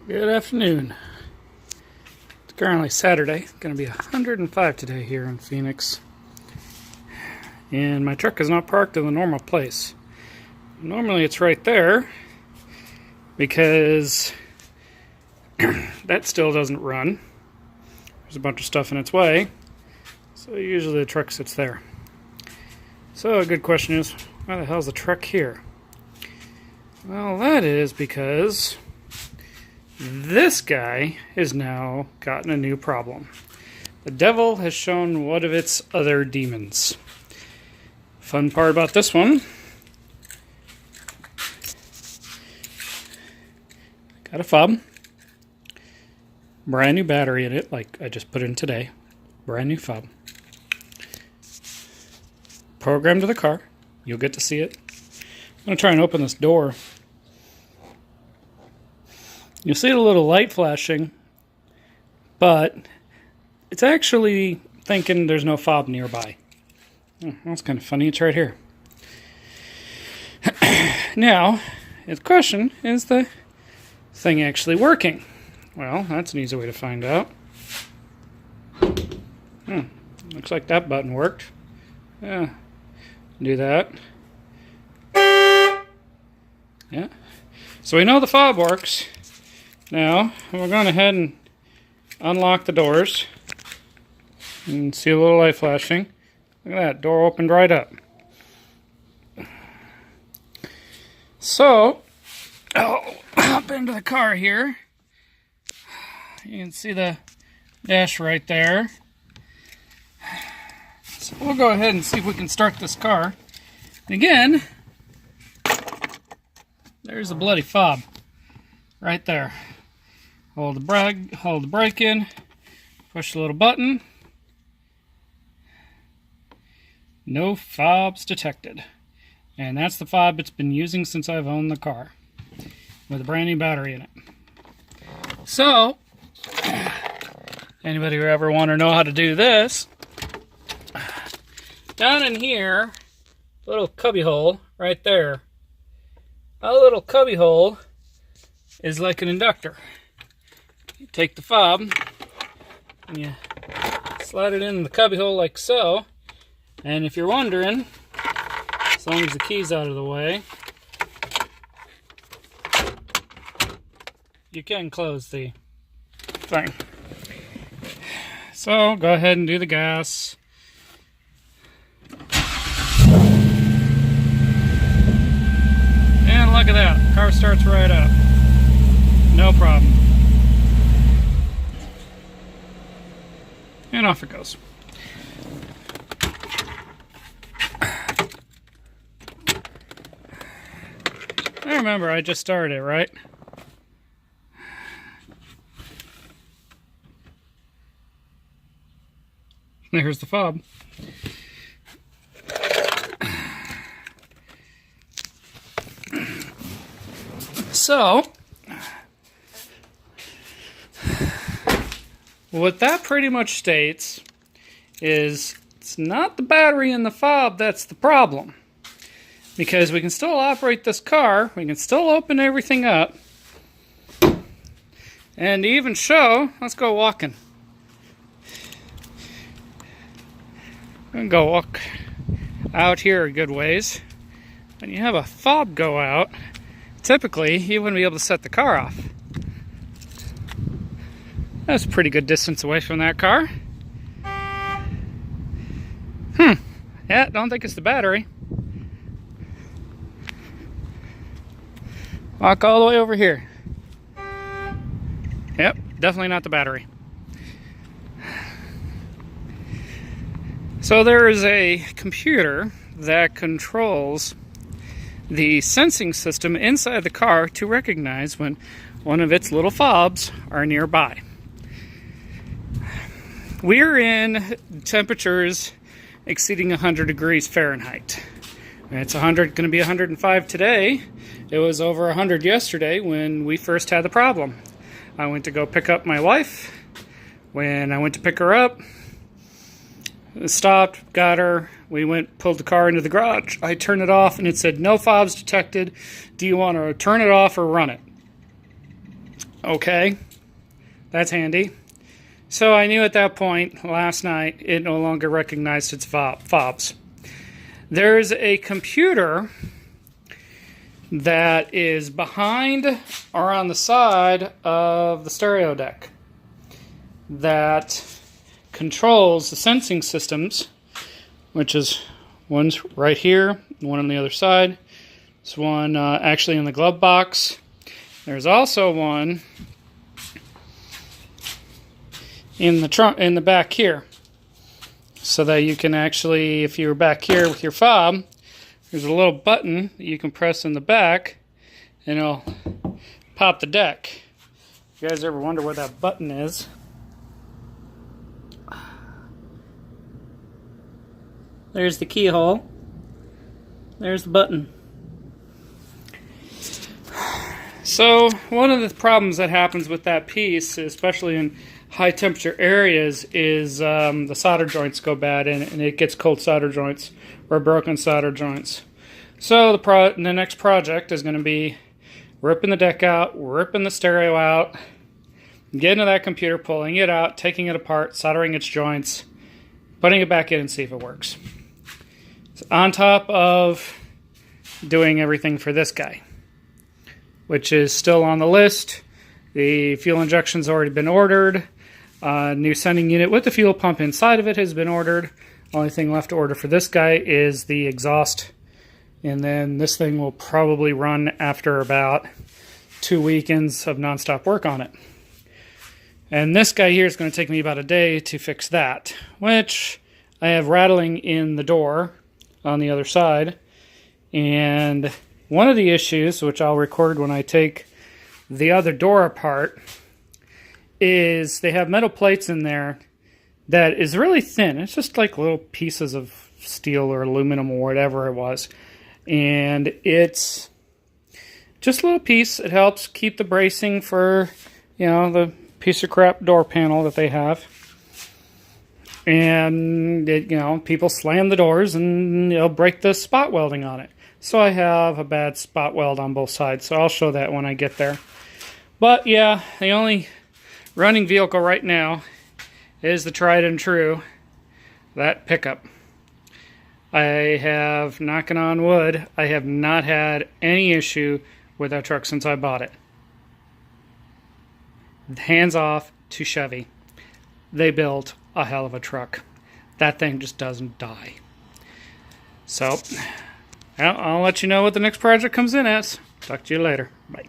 Good afternoon. It's currently Saturday. It's going to be 105 today here in Phoenix. And my truck is not parked in the normal place. Normally it's right there because that still doesn't run. There's a bunch of stuff in its way. So usually the truck sits there. So a good question is, why the hell's the truck here? Well, that is because this guy has now gotten a new problem. The devil has shown one of its other demons. Fun part about this one, got a fob, brand new battery in it, like I just put in today, brand new fob. Programmed to the car, you'll get to see it. I'm going to try and open this door. You'll see a little light flashing, but it's actually thinking there's no fob nearby. Oh, that's kind of funny. It's right here. Now, the question, is the thing actually working? Well, that's an easy way to find out. Looks like that button worked. Yeah, do that. Yeah. So we know the fob works. Now, we're going ahead and unlock the doors. You can see a little light flashing. Look at that, door opened right up. So, I'll hop into the car here. You can see the dash right there. So we'll go ahead and see if we can start this car. And again, there's the bloody fob right there. Hold the brake in, push the little button. No fobs detected. And that's the fob it's been using since I've owned the car, with a brand new battery in it. So, anybody who ever want to know how to do this, down in here, little cubby hole right there. A little cubby hole is like an inductor. You take the fob and you slide it in the cubby hole like so. And if you're wondering, as long as the key's out of the way, you can close the thing. So go ahead and do the gas. And look at that, car starts right up. No problem. And off it goes. I remember I just started it, right? There's the fob. So, what that pretty much states is it's not the battery in the fob that's the problem. Because we can still operate this car, we can still open everything up, and even show, let's go walking. I'm going to go walk out here a good ways. When you have a fob go out, typically you wouldn't be able to set the car off. That's a pretty good distance away from that car. Yeah, don't think it's the battery. Walk all the way over here. Yep, definitely not the battery. So there is a computer that controls the sensing system inside the car to recognize when one of its little fobs are nearby. We're in temperatures exceeding 100 degrees Fahrenheit. It's going to be 105 today. It was over 100 yesterday when we first had the problem. I went to go pick up my wife. When I went to pick her up, stopped, got her, we pulled the car into the garage. I turned it off and it said, no fobs detected. Do you want to turn it off or run it? Okay, that's handy. So I knew at that point last night it no longer recognized its fobs. There's a computer that is behind or on the side of the stereo deck that controls the sensing systems, which is one's right here, one on the other side. There's one actually in the glove box. There's also one in the trunk, in the back here, so that you can actually, if you're back here with your fob, there's a little button that you can press in the back and it'll pop the deck. If you guys ever wonder what that button is, there's the keyhole, there's the button. So one of the problems that happens with that piece, especially in high temperature areas, is the solder joints go bad and it gets cold solder joints or broken solder joints. So the next project is going to be ripping the deck out, ripping the stereo out, getting to that computer, pulling it out, taking it apart, soldering its joints, putting it back in and see if it works. So on top of doing everything for this guy, which is still on the list. The fuel injection's already been ordered. New sending unit with the fuel pump inside of it has been ordered. Only thing left to order for this guy is the exhaust. And then this thing will probably run after about 2 weekends of nonstop work on it. And this guy here is going to take me about a day to fix that, which I have rattling in the door on the other side. And one of the issues, which I'll record when I take the other door apart, is they have metal plates in there that is really thin. It's just like little pieces of steel or aluminum or whatever it was. And it's just a little piece. It helps keep the bracing for, you know, the piece of crap door panel that they have. And, it, you know, people slam the doors and they'll break the spot welding on it. So I have a bad spot weld on both sides. So I'll show that when I get there. But yeah, the only running vehicle right now is the tried and true, that pickup. I have, knocking on wood, I have not had any issue with that truck since I bought it. Hands off to Chevy. They built a hell of a truck. That thing just doesn't die. So, I'll let you know what the next project comes in as. Talk to you later. Bye.